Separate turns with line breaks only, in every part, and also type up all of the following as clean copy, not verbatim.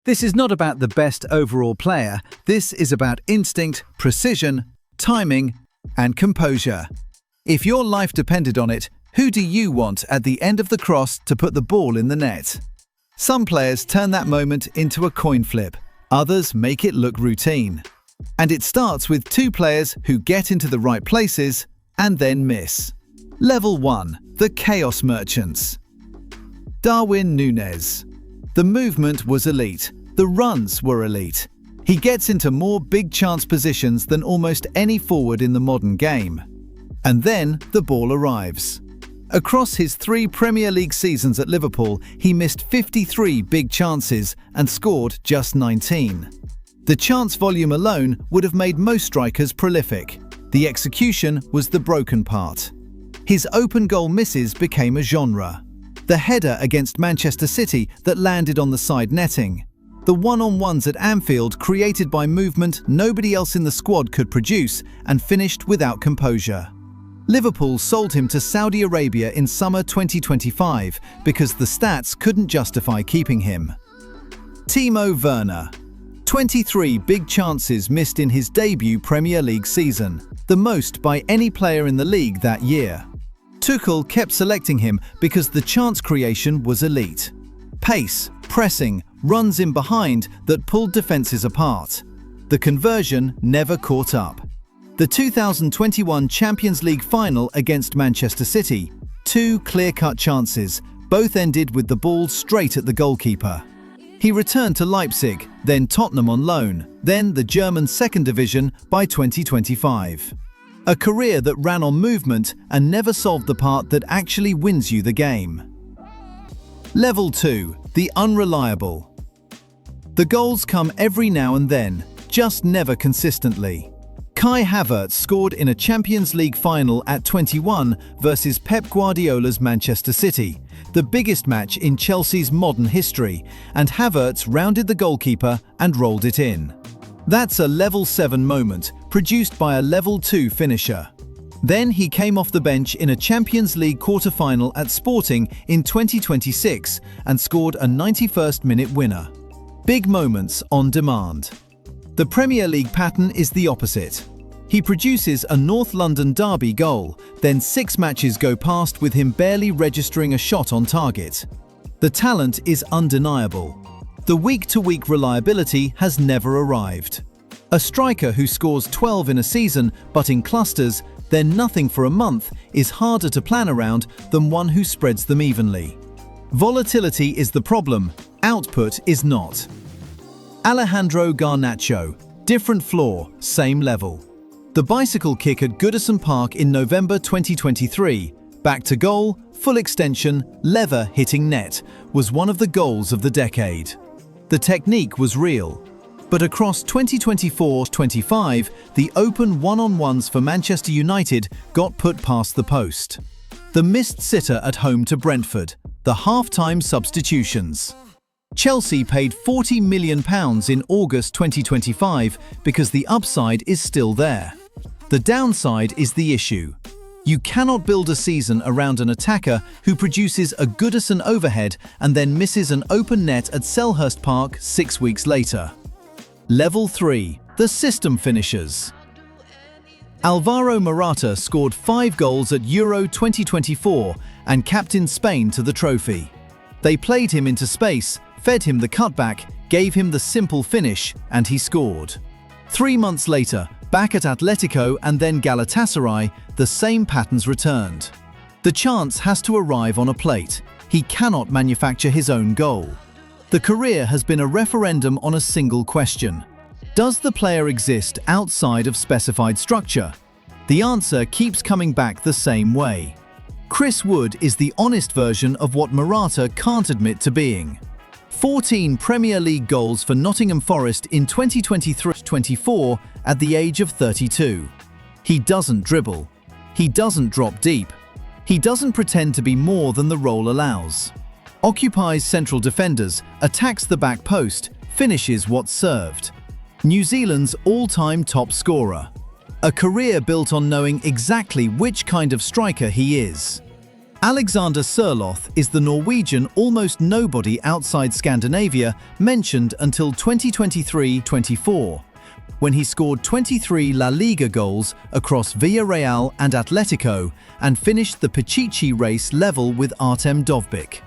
This is not about the best overall player. This is about instinct, precision, timing, and composure. If your life depended on it, who do you want at the end of the cross to put the ball in the net? Some players turn that moment into a coin flip. Others make it look routine. And it starts with two players who get into the right places and then miss. Level 1. The Chaos Merchants. Darwin Núñez. The movement was elite. The runs were elite. He gets into more big chance positions than almost any forward in the modern game. And then the ball arrives. Across his 3 Premier League seasons at Liverpool, he missed 53 big chances and scored just 19. The chance volume alone would have made most strikers prolific. The execution was the broken part. His open goal misses became a genre. The header against Manchester City that landed on the side netting. The one-on-ones at Anfield created by movement nobody else in the squad could produce and finished without composure. Liverpool sold him to Saudi Arabia in summer 2025 because the stats couldn't justify keeping him. Timo Werner. 23 big chances missed in his debut Premier League season, the most by any player in the league that year. Tuchel kept selecting him because the chance creation was elite. Pace, pressing, runs in behind that pulled defences apart. The conversion never caught up. The 2021 Champions League final against Manchester City, 2 clear-cut chances, both ended with the ball straight at the goalkeeper. He returned to Leipzig, then Tottenham on loan, then the German second division by 2025. A career that ran on movement and never solved the part that actually wins you the game. Level 2. The unreliable. The goals come every now and then, just never consistently. Kai Havertz scored in a Champions League final at 21 versus Pep Guardiola's Manchester City, the biggest match in Chelsea's modern history, and Havertz rounded the goalkeeper and rolled it in. That's a level 7 moment, produced by a level 2 finisher. Then he came off the bench in a Champions League quarter-final at Sporting in 2026 and scored a 91st-minute winner. Big moments on demand. The Premier League pattern is the opposite. He produces a North London derby goal, then 6 matches go past with him barely registering a shot on target. The talent is undeniable. The week-to-week reliability has never arrived. A striker who scores 12 in a season, but in clusters, then nothing for a month, is harder to plan around than one who spreads them evenly. Volatility is the problem, output is not. Alejandro Garnacho. Different floor, same level. The bicycle kick at Goodison Park in November 2023, back to goal, full extension, lever hitting net, was one of the goals of the decade. The technique was real. But across 2024-25, the open one-on-ones for Manchester United got put past the post. The missed sitter at home to Brentford, the half-time substitutions. Chelsea paid £40 million in August 2025 because the upside is still there. The downside is the issue. You cannot build a season around an attacker who produces a Goodison overhead and then misses an open net at Selhurst Park 6 weeks later. Level 3. The system finishers. Alvaro Morata scored 5 goals at Euro 2024 and captained Spain to the trophy. They played him into space, fed him the cutback, gave him the simple finish, and he scored. 3 months later, back at Atletico and then Galatasaray, the same patterns returned. The chance has to arrive on a plate. He cannot manufacture his own goal. The career has been a referendum on a single question. Does the player exist outside of specified structure? The answer keeps coming back the same way. Chris Wood is the honest version of what Morata can't admit to being. 14 Premier League goals for Nottingham Forest in 2023-24 at the age of 32. He doesn't dribble. He doesn't drop deep. He doesn't pretend to be more than the role allows. Occupies central defenders, attacks the back post, finishes what's served. New Zealand's all-time top scorer. A career built on knowing exactly which kind of striker he is. Alexander Sørloth is the Norwegian almost nobody outside Scandinavia mentioned until 2023-24, when he scored 23 La Liga goals across Villarreal and Atletico and finished the Pichichi race level with Artem Dovbyk.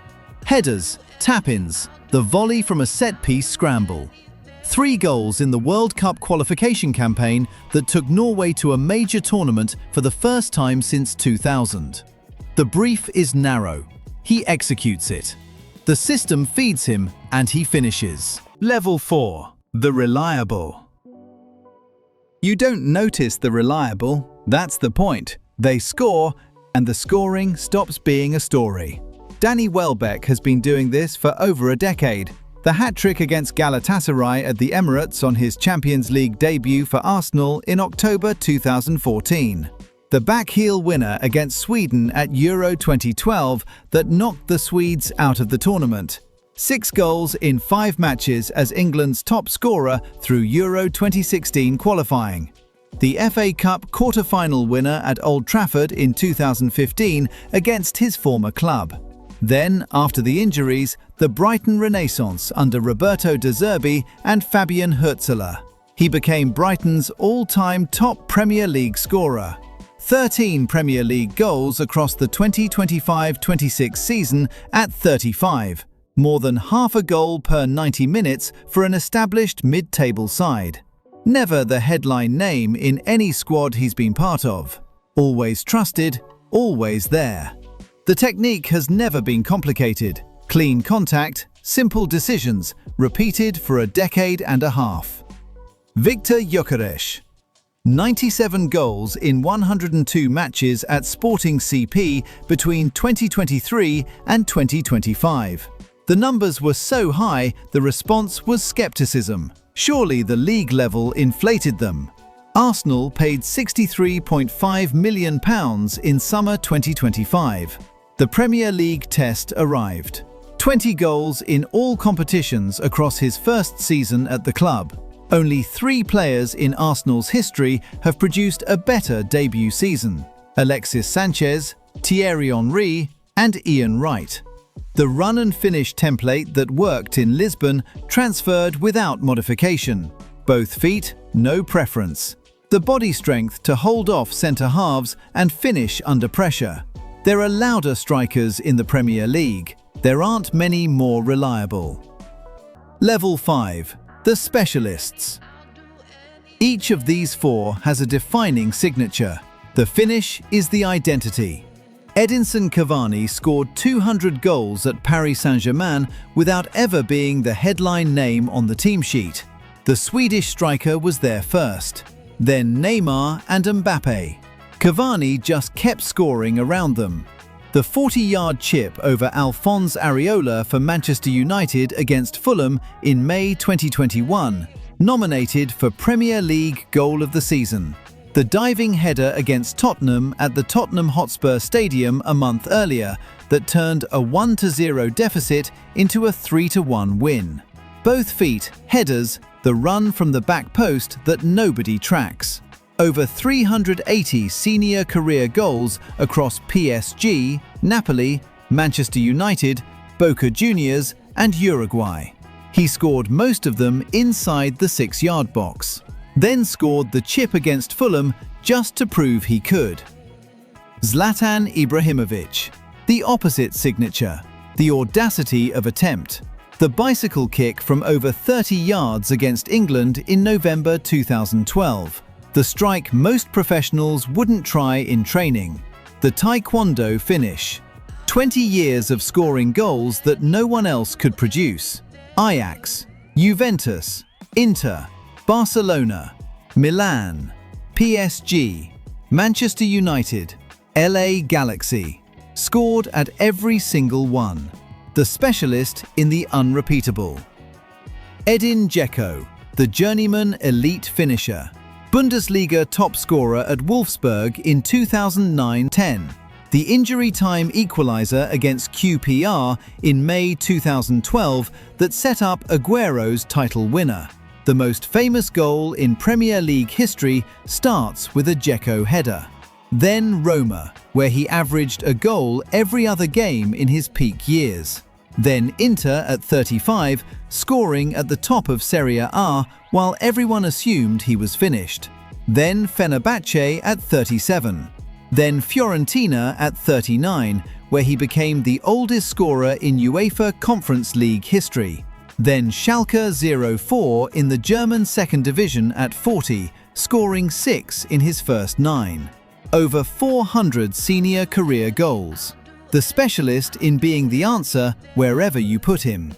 Headers, tap-ins, the volley from a set-piece scramble. 3 goals in the World Cup qualification campaign that took Norway to a major tournament for the first time since 2000. The brief is narrow. He executes it. The system feeds him and he finishes. Level 4. The reliable. You don't notice the reliable. That's the point. They score and the scoring stops being a story. Danny Welbeck has been doing this for over a decade. The hat-trick against Galatasaray at the Emirates on his Champions League debut for Arsenal in October 2014. The backheel winner against Sweden at Euro 2012 that knocked the Swedes out of the tournament. 6 goals in 5 matches as England's top scorer through Euro 2016 qualifying. The FA Cup quarter-final winner at Old Trafford in 2015 against his former club. Then, after the injuries, the Brighton renaissance under Roberto De Zerbi and Fabian Hürzeler. He became Brighton's all-time top Premier League scorer. 13 Premier League goals across the 2025-26 season at 35, more than half a goal per 90 minutes for an established mid-table side. Never the headline name in any squad he's been part of. Always trusted, always there. The technique has never been complicated. Clean contact, simple decisions, repeated for a decade and a half. Viktor Gyökeres. 97 goals in 102 matches at Sporting CP between 2023 and 2025. The numbers were so high, the response was skepticism. Surely the league level inflated them. Arsenal paid £63.5 million in summer 2025. The Premier League test arrived. 20 goals in all competitions across his first season at the club. Only 3 players in Arsenal's history have produced a better debut season: Alexis Sanchez, Thierry Henry, and Ian Wright. The run-and-finish template that worked in Lisbon transferred without modification. Both feet, no preference. The body strength to hold off centre-halves and finish under pressure. There are louder strikers in the Premier League. There aren't many more reliable. Level 5. The specialists. Each of these 4 has a defining signature. The finish is the identity. Edinson Cavani scored 200 goals at Paris Saint-Germain without ever being the headline name on the team sheet. The Swedish striker was there first, then Neymar and Mbappe. Cavani just kept scoring around them. The 40-yard chip over Alphonse Areola for Manchester United against Fulham in May 2021, nominated for Premier League Goal of the Season. The diving header against Tottenham at the Tottenham Hotspur Stadium a month earlier that turned a 1-0 deficit into a 3-1 win. Both feet, headers, the run from the back post that nobody tracks. Over 380 senior career goals across PSG, Napoli, Manchester United, Boca Juniors, and Uruguay. He scored most of them inside the 6-yard box, then scored the chip against Fulham just to prove he could. Zlatan Ibrahimovic. The opposite signature, the audacity of attempt. The bicycle kick from over 30 yards against England in November 2012. The strike most professionals wouldn't try in training. The taekwondo finish. 20 years of scoring goals that no one else could produce. Ajax, Juventus, Inter, Barcelona, Milan, PSG, Manchester United, LA Galaxy. Scored at every single one. The specialist in the unrepeatable. Edin Dzeko, the journeyman elite finisher. Bundesliga top scorer at Wolfsburg in 2009-10. The injury time equaliser against QPR in May 2012 that set up Aguero's title winner. The most famous goal in Premier League history starts with a Dzeko header. Then Roma, where he averaged a goal every other game in his peak years. Then Inter at 35, scoring at the top of Serie A while everyone assumed he was finished. Then Fenerbahce at 37. Then Fiorentina at 39, where he became the oldest scorer in UEFA Conference League history. Then Schalke 04 in the German second division at 40, scoring 6 in his first 9. Over 400 senior career goals. The specialist in being the answer wherever you put him.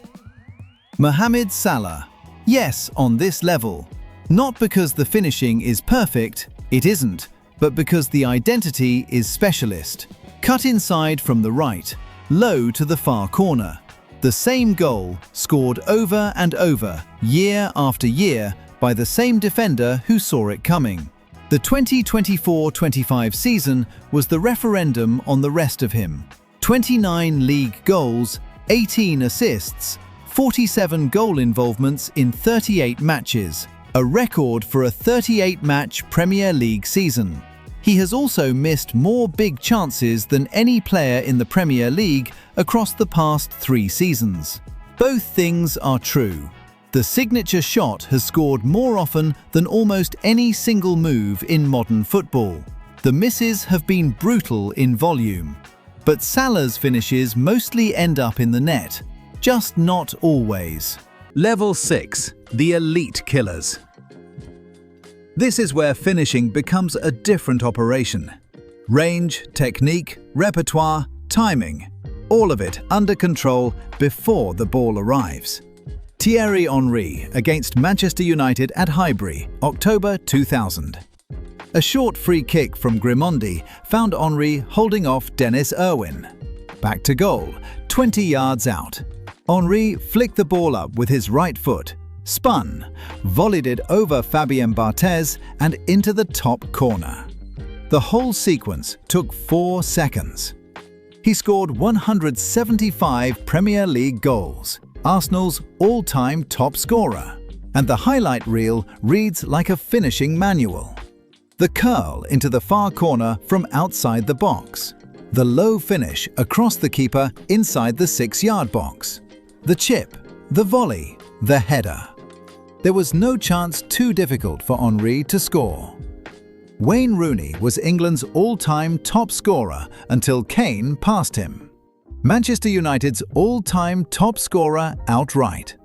Mohamed Salah. Yes, on this level. Not because the finishing is perfect, it isn't, but because the identity is specialist. Cut inside from the right, low to the far corner. The same goal, scored over and over, year after year, by the same defender who saw it coming. The 2024-25 season was the referendum on the rest of him. 29 league goals, 18 assists, 47 goal involvements in 38 matches, a record for a 38-match Premier League season. He has also missed more big chances than any player in the Premier League across the past 3 seasons. Both things are true. The signature shot has scored more often than almost any single move in modern football. The misses have been brutal in volume. But Salah's finishes mostly end up in the net, just not always.
Level 6. The Elite Killers. This is where finishing becomes a different operation. Range, technique, repertoire, timing, all of it under control before the ball arrives. Thierry Henry against Manchester United at Highbury, October 2000. A short free kick from Grimondi found Henry holding off Dennis Irwin. Back to goal, 20 yards out. Henry flicked the ball up with his right foot, spun, volleyed it over Fabien Barthez and into the top corner. The whole sequence took 4 seconds. He scored 175 Premier League goals, Arsenal's all-time top scorer, and the highlight reel reads like a finishing manual. The curl into the far corner from outside the box. The low finish across the keeper inside the 6-yard box. The chip, the volley, the header. There was no chance too difficult for Henry to score. Wayne Rooney was England's all-time top scorer until Kane passed him. Manchester United's all-time top scorer outright.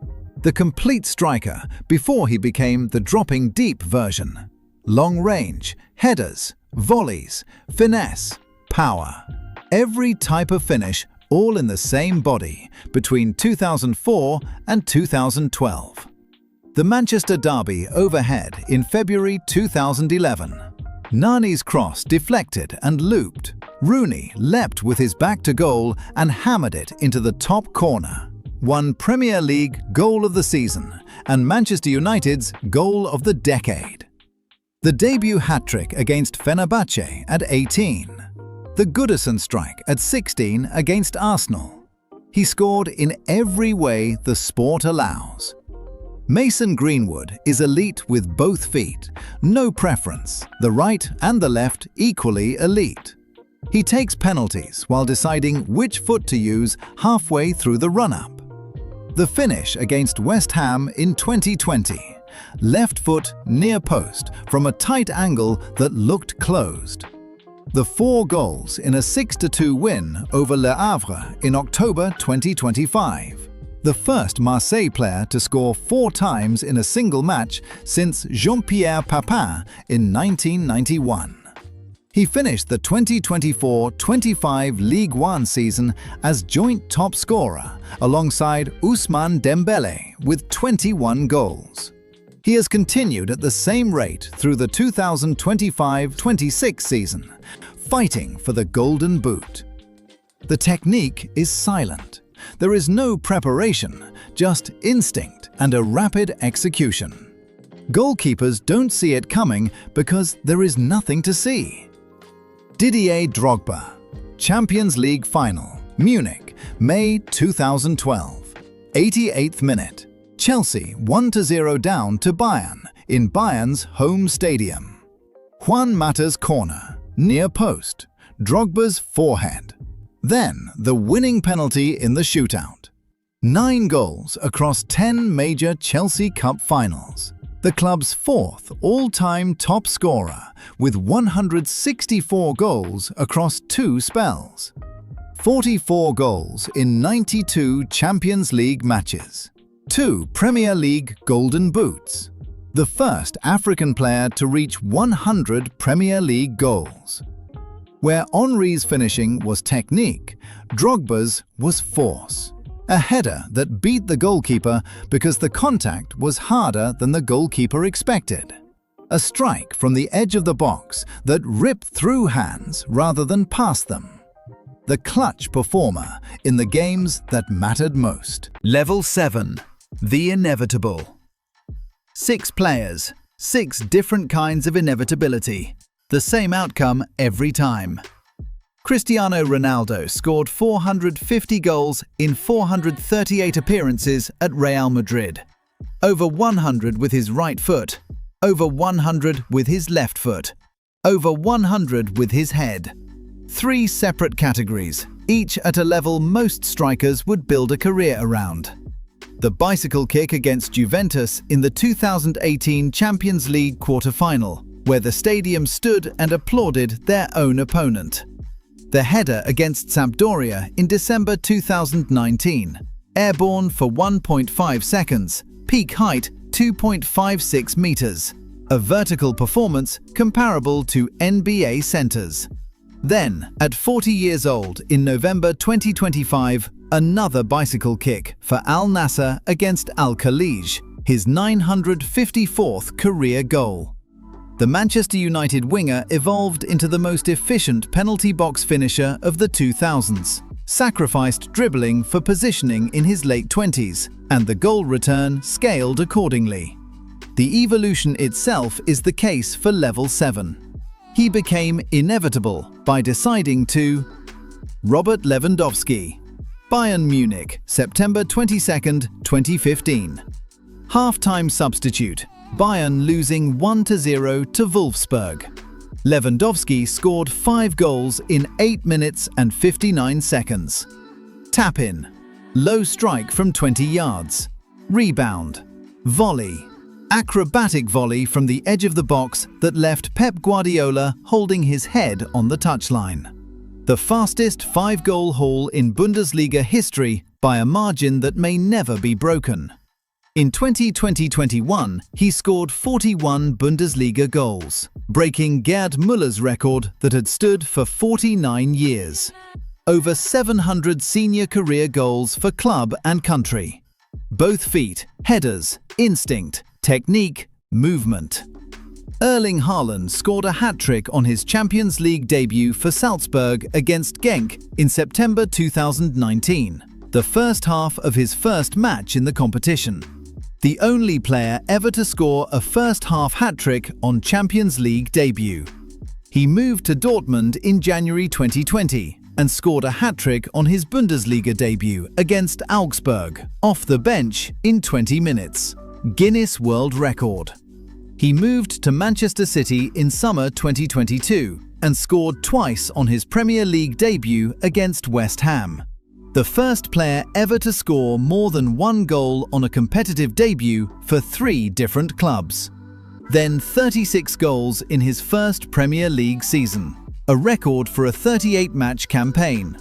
The complete striker before he became the dropping deep version. Long range, headers, volleys, finesse, power. Every type of finish all in the same body between 2004 and 2012. The Manchester Derby overhead in February 2011. Nani's cross deflected and looped. Rooney leapt with his back to goal and hammered it into the top corner. Won Premier League Goal of the Season and Manchester United's Goal of the Decade. The debut hat-trick against Fenerbahce at 18. The Goodison strike at 16 against Arsenal. He scored in every way the sport allows. Mason Greenwood is elite with both feet, no preference, the right and the left equally elite. He takes penalties while deciding which foot to use halfway through the run-up. The finish against West Ham in 2020, left foot near post from a tight angle that looked closed. The 4 goals in a 6-2 win over Le Havre in October 2025. The first Marseille player to score 4 times in a single match since Jean-Pierre Papin in 1991. He finished the 2024-25 Ligue 1 season as joint top scorer alongside Ousmane Dembélé with 21 goals. He has continued at the same rate through the 2025-26 season, fighting for the Golden Boot. The technique is silent. There is no preparation, just instinct and a rapid execution. Goalkeepers don't see it coming because there is nothing to see. Didier Drogba, Champions League Final, Munich, May 2012. 88th minute. Chelsea 1-0 down to Bayern in Bayern's home stadium. Juan Mata's corner, near post, Drogba's forehand. Then the winning penalty in the shootout. 9 goals across 10 major Chelsea Cup finals. The club's 4th all-time top scorer with 164 goals across 2 spells. 44 goals in 92 Champions League matches. 2 Premier League Golden Boots. The first African player to reach 100 Premier League goals. Where Henry's finishing was technique, Drogba's was force. A header that beat the goalkeeper because the contact was harder than the goalkeeper expected. A strike from the edge of the box that ripped through hands rather than past them. The clutch performer in the games that mattered most.
Level 7. The inevitable. 6 players, 6 different kinds of inevitability. The same outcome every time. Cristiano Ronaldo scored 450 goals in 438 appearances at Real Madrid. Over 100 with his right foot, over 100 with his left foot, over 100 with his head. 3 separate categories, each at a level most strikers would build a career around. The bicycle kick against Juventus in the 2018 Champions League quarter-final, where the stadium stood and applauded their own opponent. The header against Sampdoria in December 2019, airborne for 1.5 seconds, peak height 2.56 meters, a vertical performance comparable to NBA centers. Then, at 40 years old in November 2025, another bicycle kick for Al Nassr against Al Khalij, his 954th career goal. The Manchester United winger evolved into the most efficient penalty box finisher of the 2000s, sacrificed dribbling for positioning in his late 20s, and the goal return scaled accordingly. The evolution itself is the case for level 7. He became inevitable by deciding to Robert Lewandowski. Bayern Munich, September 22, 2015. Half-time substitute. Bayern losing 1-0 to Wolfsburg. Lewandowski scored 5 goals in 8 minutes and 59 seconds. Tap-in. Low strike from 20 yards. Rebound. Volley. Acrobatic volley from the edge of the box that left Pep Guardiola holding his head on the touchline. The fastest 5-goal haul in Bundesliga history by a margin that may never be broken. In 2020-21, he scored 41 Bundesliga goals, breaking Gerd Müller's record that had stood for 49 years. Over 700 senior career goals for club and country. Both feet, headers, instinct, technique, movement. Erling Haaland scored a hat-trick on his Champions League debut for Salzburg against Genk in September 2019, the first half of his first match in the competition. The only player ever to score a first-half hat-trick on Champions League debut. He moved to Dortmund in January 2020 and scored a hat-trick on his Bundesliga debut against Augsburg, off the bench in 20 minutes. Guinness World Record. He moved to Manchester City in summer 2022 and scored twice on his Premier League debut against West Ham. The first player ever to score more than 1 goal on a competitive debut for 3 different clubs. Then 36 goals in his first Premier League season, a record for a 38-match campaign.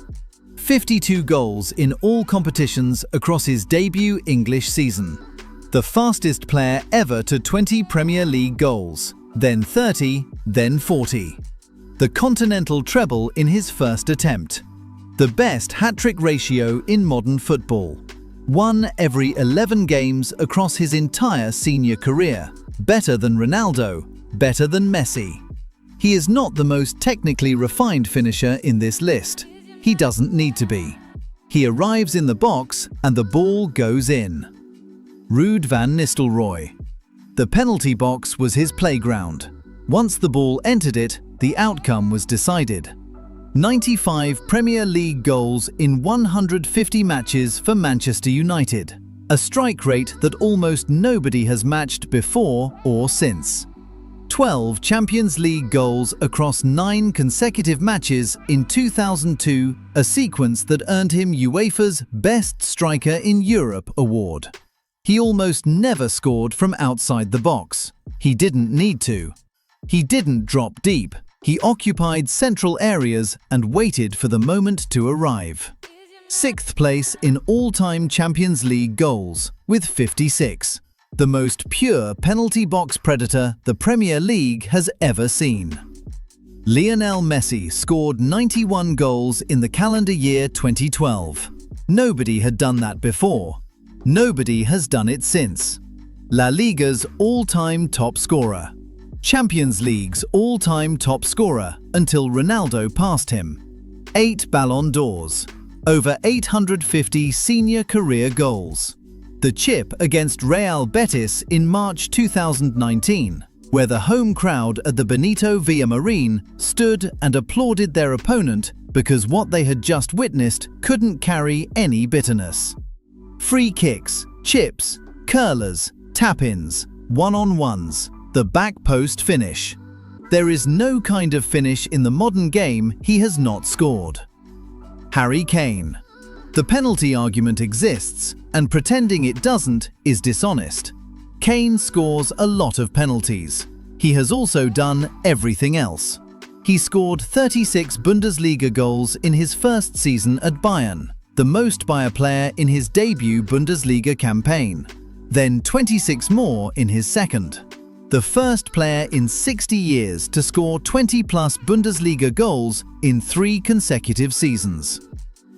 52 goals in all competitions across his debut English season. The fastest player ever to 20 Premier League goals, then 30, then 40. The continental treble in his first attempt. The best hat-trick ratio in modern football. 1 every 11 games across his entire senior career. Better than Ronaldo, better than Messi. He is not the most technically refined finisher in this list. He doesn't need to be. He arrives in the box and the ball goes in. Ruud van Nistelrooy. The penalty box was his playground. Once the ball entered it, the outcome was decided. 95 Premier League goals in 150 matches for Manchester United, a strike rate that almost nobody has matched before or since. 12 Champions League goals across 9 consecutive matches in 2002, a sequence that earned him UEFA's Best Striker in Europe award. He almost never scored from outside the box. He didn't need to. He didn't drop deep. He occupied central areas and waited for the moment to arrive. 6th place in all-time Champions League goals, with 56. The most pure penalty box predator the Premier League has ever seen. Lionel Messi scored 91 goals in the calendar year 2012. Nobody had done that before. Nobody has done it since. La Liga's all-time top scorer. Champions League's all-time top scorer until Ronaldo passed him. 8 Ballon d'Ors. Over 850 senior career goals. The chip against Real Betis in March 2019, where the home crowd at the Benito Villamarín stood and applauded their opponent because what they had just witnessed couldn't carry any bitterness. Free kicks, chips, curlers, tap-ins, one-on-ones, the back post finish. There is no kind of finish in the modern game he has not scored. Harry Kane. The penalty argument exists, and pretending it doesn't is dishonest. Kane scores a lot of penalties. He has also done everything else. He scored 36 Bundesliga goals in his first season at Bayern, the most by a player in his debut Bundesliga campaign. Then 26 more in his second. The first player in 60 years to score 20-plus Bundesliga goals in 3 consecutive seasons.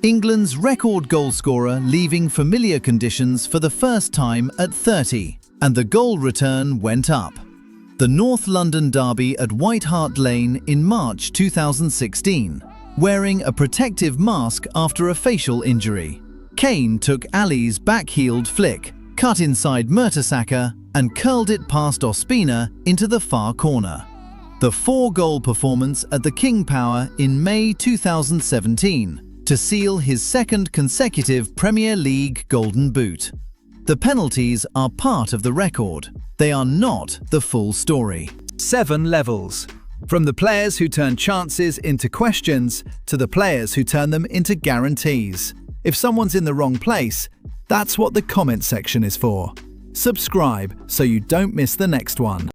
England's record goalscorer leaving familiar conditions for the first time at 30, and the goal return went up. The North London derby at White Hart Lane in March 2016, wearing a protective mask after a facial injury. Kane took Ali's back-heeled flick, cut inside Mertesacker, and curled it past Ospina into the far corner. The 4-goal performance at the King Power in May 2017, to seal his second consecutive Premier League Golden Boot. The penalties are part of the record. They are not the full story.
7 levels. From the players who turn chances into questions to the players who turn them into guarantees. If someone's in the wrong place, that's what the comment section is for. Subscribe so you don't miss the next one.